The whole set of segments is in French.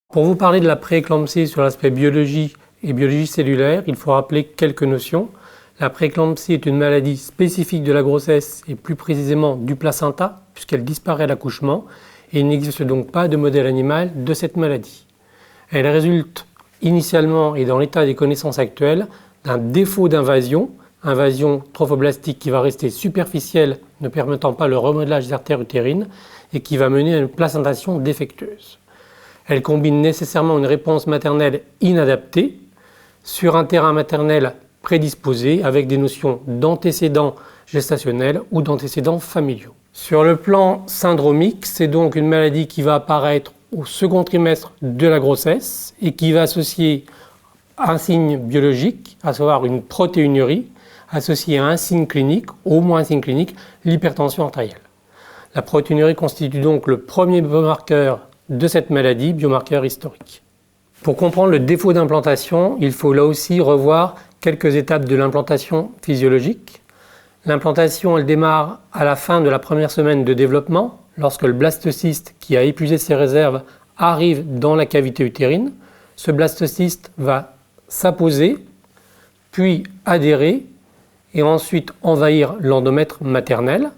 Pour vous parler de la prééclampsie sur l'aspect biologie et biologie cellulaire, il faut rappeler quelques notions. La prééclampsie est une maladie spécifique de la grossesse et plus précisément du placenta, puisqu'elle disparaît à l'accouchement et il n'existe donc pas de modèle animal de cette maladie. Elle résulte initialement et dans l'état des connaissances actuelles d'un défaut d'invasion trophoblastique qui va rester superficielle, ne permettant pas le remodelage des artères utérines et qui va mener à une placentation défectueuse. Elle combine nécessairement une réponse maternelle inadaptée sur un terrain maternel prédisposé avec des notions d'antécédents gestationnels ou d'antécédents familiaux. Sur le plan syndromique, c'est donc une maladie qui va apparaître au second trimestre de la grossesse et qui va associer un signe biologique, à savoir une protéinurie, associée à un signe clinique, au moins un signe clinique, l'hypertension artérielle. La protéinurie constitue donc le premier biomarqueur de cette maladie, biomarqueur historique. Pour comprendre le défaut d'implantation, il faut là aussi revoir quelques étapes de l'implantation physiologique. L'implantation, elle démarre à la fin de la première semaine de développement, lorsque le blastocyste qui a épuisé ses réserves arrive dans la cavité utérine. Ce blastocyste va s'apposer, puis adhérer et ensuite envahir l'endomètre maternel.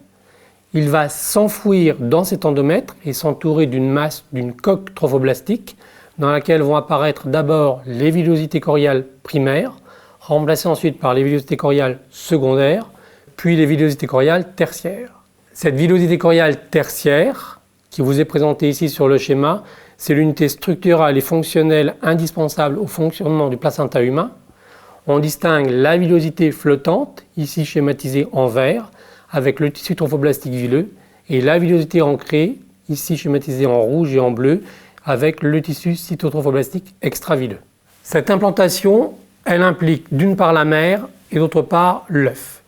Il va s'enfouir dans cet endomètre et s'entourer d'une masse, d'une coque trophoblastique dans laquelle vont apparaître d'abord les villosités choriales primaires, remplacées ensuite par les villosités choriales secondaires, puis les villosités choriales tertiaires. Cette villosité choriale tertiaire, qui vous est présentée ici sur le schéma, c'est l'unité structurale et fonctionnelle indispensable au fonctionnement du placenta humain. On distingue la villosité flottante, ici schématisée en vert, avec le tissu trophoblastique vileux, et la villosité ancrée, ici schématisée en rouge et en bleu, avec le tissu cytotrophoblastique extravileux. Cette implantation, elle implique d'une part la mère et d'autre part l'œuf.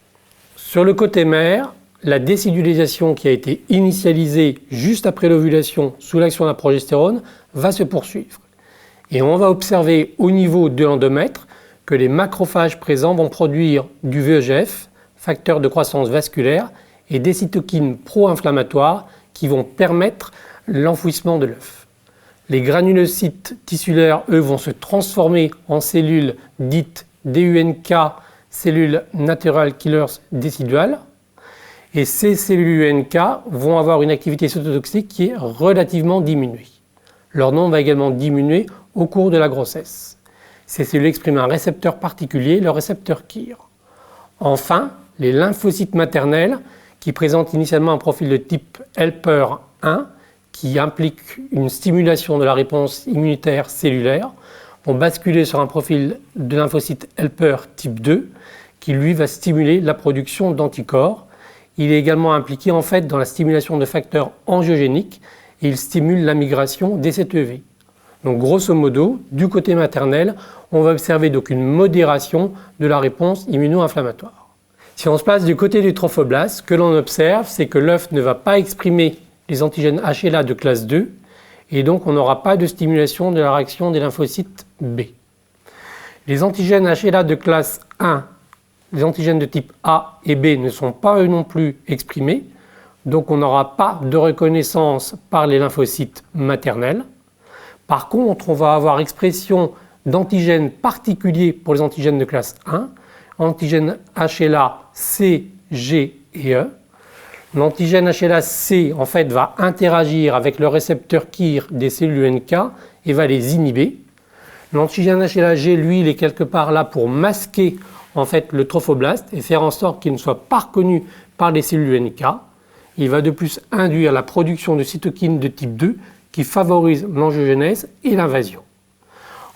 Sur le côté mère, la décidulisation qui a été initialisée juste après l'ovulation sous l'action de la progestérone va se poursuivre. Et on va observer au niveau de l'endomètre que les macrophages présents vont produire du VEGF, facteur de croissance vasculaire, et des cytokines pro-inflammatoires qui vont permettre l'enfouissement de l'œuf. Les granulocytes tissulaires, eux, vont se transformer en cellules dites DUNK, cellules Natural Killers déciduales, et ces cellules UNK vont avoir une activité cytotoxique qui est relativement diminuée. Leur nombre va également diminuer au cours de la grossesse. Ces cellules expriment un récepteur particulier, le récepteur KIR. Enfin, les lymphocytes maternels, qui présentent initialement un profil de type helper 1, qui implique une stimulation de la réponse immunitaire cellulaire, vont basculer sur un profil de lymphocyte helper type 2, qui lui va stimuler la production d'anticorps. Il est également impliqué en fait dans la stimulation de facteurs angiogéniques et il stimule la migration des CTEV. Donc grosso modo, du côté maternel, on va observer donc une modération de la réponse immuno-inflammatoire. Si on se place du côté du trophoblaste, ce que l'on observe, c'est que l'œuf ne va pas exprimer les antigènes HLA de classe 2 et donc on n'aura pas de stimulation de la réaction des lymphocytes B. Les antigènes HLA de classe 1, les antigènes de type A et B ne sont pas eux non plus exprimés, donc on n'aura pas de reconnaissance par les lymphocytes maternels. Par contre, on va avoir expression d'antigènes particuliers pour les antigènes de classe 1, antigènes HLA C, G et E. L'antigène HLA C en fait va interagir avec le récepteur KIR des cellules NK et va les inhiber. L'antigène HLA G, lui, il est quelque part là pour masquer en fait le trophoblaste et faire en sorte qu'il ne soit pas reconnu par les cellules NK. Il va de plus induire la production de cytokines de type 2 qui favorise l'angiogenèse et l'invasion.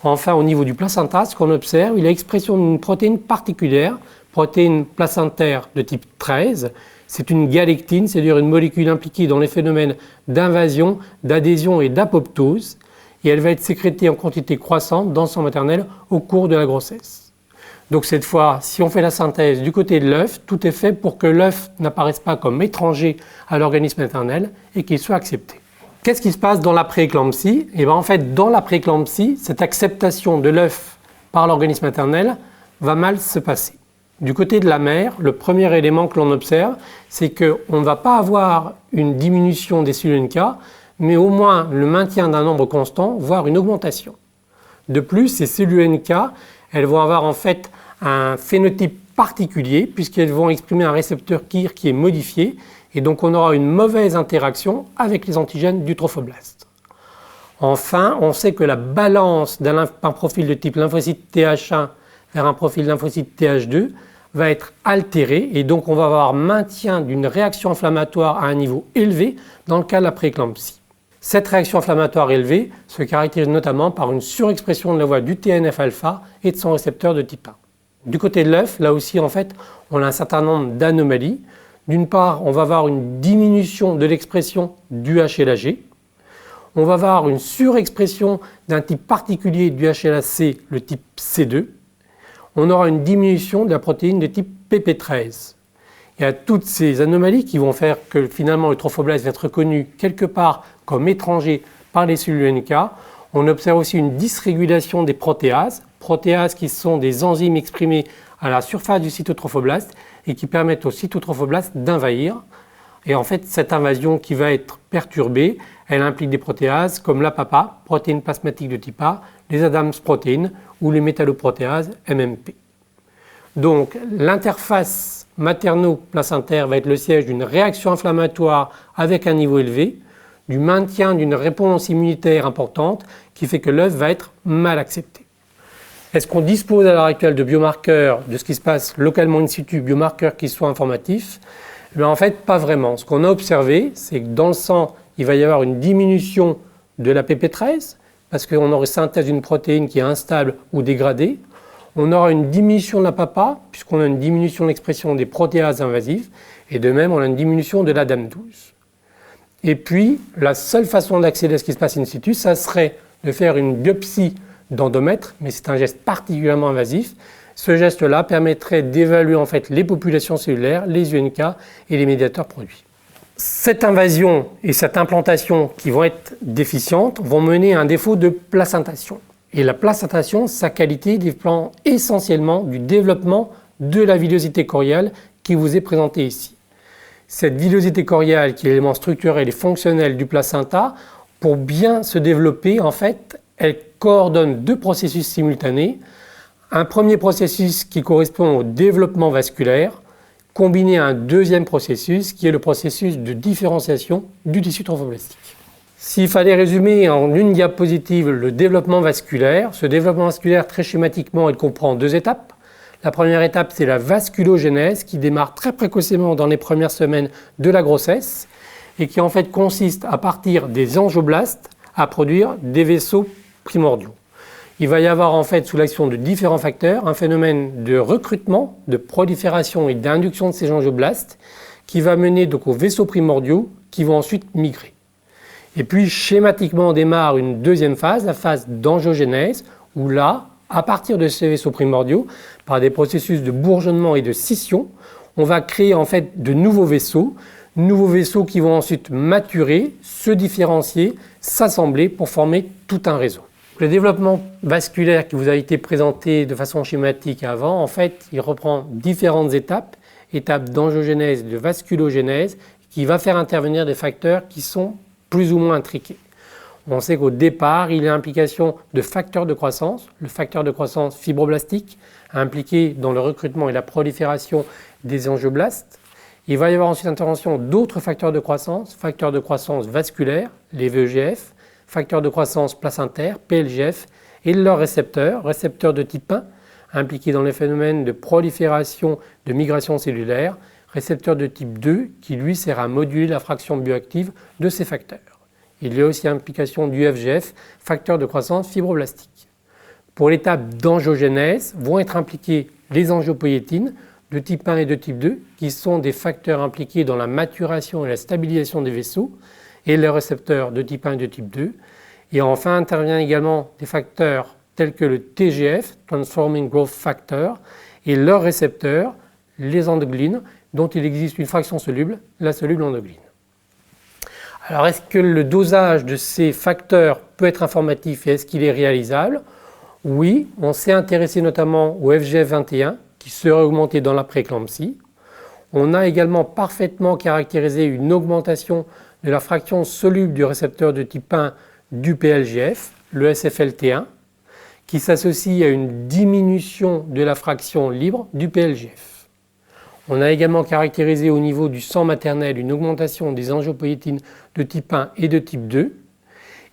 Enfin, au niveau du placenta, ce qu'on observe, il y a l'expression d'une protéine particulière, protéine placentaire de type 13. C'est une galectine, c'est-à-dire une molécule impliquée dans les phénomènes d'invasion, d'adhésion et d'apoptose. Et elle va être sécrétée en quantité croissante dans le sang maternel au cours de la grossesse. Donc cette fois, si on fait la synthèse du côté de l'œuf, tout est fait pour que l'œuf n'apparaisse pas comme étranger à l'organisme maternel et qu'il soit accepté. Qu'est-ce qui se passe dans la prééclampsie ? Et bien en fait, dans la prééclampsie, cette acceptation de l'œuf par l'organisme maternel va mal se passer. Du côté de la mère, le premier élément que l'on observe, c'est qu'on ne va pas avoir une diminution des cellules NK, mais au moins le maintien d'un nombre constant, voire une augmentation. De plus, ces cellules NK, elles vont avoir en fait un phénotype particulier puisqu'elles vont exprimer un récepteur KIR qui est modifié et donc on aura une mauvaise interaction avec les antigènes du trophoblaste. Enfin, on sait que la balance d'un profil de type lymphocyte Th1 vers un profil lymphocyte Th2 va être altérée et donc on va avoir maintien d'une réaction inflammatoire à un niveau élevé dans le cas de la prééclampsie. Cette réaction inflammatoire élevée se caractérise notamment par une surexpression de la voie du TNF-alpha et de son récepteur de type 1. Du côté de l'œuf, là aussi en fait, on a un certain nombre d'anomalies. D'une part, on va avoir une diminution de l'expression du HLA-G. On va avoir une surexpression d'un type particulier du HLA-C, le type C2. On aura une diminution de la protéine de type PP13. Il y a toutes ces anomalies qui vont faire que finalement le trophoblaste va être reconnu quelque part comme étranger par les cellules NK. On observe aussi une dysrégulation des protéases qui sont des enzymes exprimées à la surface du cytotrophoblaste et qui permettent au cytotrophoblaste d'invahir. Et en fait, cette invasion qui va être perturbée, elle implique des protéases comme la PAPA, protéine plasmatique de type A, les Adams protéines ou les métalloprotéases MMP. Donc l'interface materno-placentaire va être le siège d'une réaction inflammatoire avec un niveau élevé, du maintien d'une réponse immunitaire importante qui fait que l'œuf va être mal accepté. Est-ce qu'on dispose à l'heure actuelle de biomarqueurs de ce qui se passe localement in situ, biomarqueurs qui soient informatifs? En fait, pas vraiment. Ce qu'on a observé, c'est que dans le sang, il va y avoir une diminution de la PP13 parce qu'on aurait synthèse d'une protéine qui est instable ou dégradée. On aura une diminution de la PAPA puisqu'on a une diminution de l'expression des protéases invasives et de même on a une diminution de la DAM12. Et puis la seule façon d'accéder à ce qui se passe in situ, ça serait de faire une biopsie d'endomètre, mais c'est un geste particulièrement invasif. Ce geste-là permettrait d'évaluer en fait les populations cellulaires, les UNK et les médiateurs produits. Cette invasion et cette implantation qui vont être déficientes vont mener à un défaut de placentation. Et la placentation, sa qualité dépend essentiellement du développement de la villosité choriale qui vous est présentée ici. Cette villosité choriale, qui est l'élément structurel et fonctionnel du placenta, pour bien se développer, en fait, elle coordonne deux processus simultanés. Un premier processus qui correspond au développement vasculaire, combiné à un deuxième processus qui est le processus de différenciation du tissu trophoblastique. S'il fallait résumer en une diapositive le développement vasculaire, ce développement vasculaire très schématiquement il comprend deux étapes. La première étape c'est la vasculogénèse qui démarre très précocement dans les premières semaines de la grossesse et qui en fait consiste à partir des angioblastes à produire des vaisseaux primordiaux. Il va y avoir en fait sous l'action de différents facteurs un phénomène de recrutement, de prolifération et d'induction de ces angioblastes qui va mener donc aux vaisseaux primordiaux qui vont ensuite migrer. Et puis schématiquement on démarre une deuxième phase, la phase d'angiogénèse, où là, à partir de ces vaisseaux primordiaux, par des processus de bourgeonnement et de scission, on va créer en fait de nouveaux vaisseaux qui vont ensuite maturer, se différencier, s'assembler pour former tout un réseau. Le développement vasculaire qui vous a été présenté de façon schématique avant, en fait, il reprend différentes étapes d'angiogénèse, de vasculogénèse, qui va faire intervenir des facteurs qui sont plus ou moins intriqués. On sait qu'au départ, il y a implication de facteurs de croissance, le facteur de croissance fibroblastique, impliqué dans le recrutement et la prolifération des angioblastes. Il va y avoir ensuite intervention d'autres facteurs de croissance vasculaires, les VEGF, facteurs de croissance placentaires, PLGF, et leurs récepteurs de type 1, impliqués dans les phénomènes de prolifération de migration cellulaire, récepteur de type 2 qui lui sert à moduler la fraction bioactive de ces facteurs. Il y a aussi implication du FGF, facteur de croissance fibroblastique. Pour l'étape d'angiogénèse vont être impliquées les angiopoïétines de type 1 et de type 2 qui sont des facteurs impliqués dans la maturation et la stabilisation des vaisseaux et les récepteurs de type 1 et de type 2. Et enfin intervient également des facteurs tels que le TGF, Transforming Growth Factor, et leurs récepteurs, les endoglines, dont il existe une fraction soluble, la soluble endogline. Alors est-ce que le dosage de ces facteurs peut être informatif et est-ce qu'il est réalisable? Oui, on s'est intéressé notamment au FGF21 qui serait augmenté dans la prééclampsie. On a également parfaitement caractérisé une augmentation de la fraction soluble du récepteur de type 1 du PLGF, le SFLT1, qui s'associe à une diminution de la fraction libre du PLGF. On a également caractérisé au niveau du sang maternel une augmentation des angiopoïétines de type 1 et de type 2,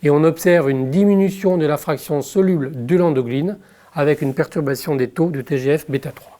et on observe une diminution de la fraction soluble de l'endoglyne avec une perturbation des taux de TGF bêta 3.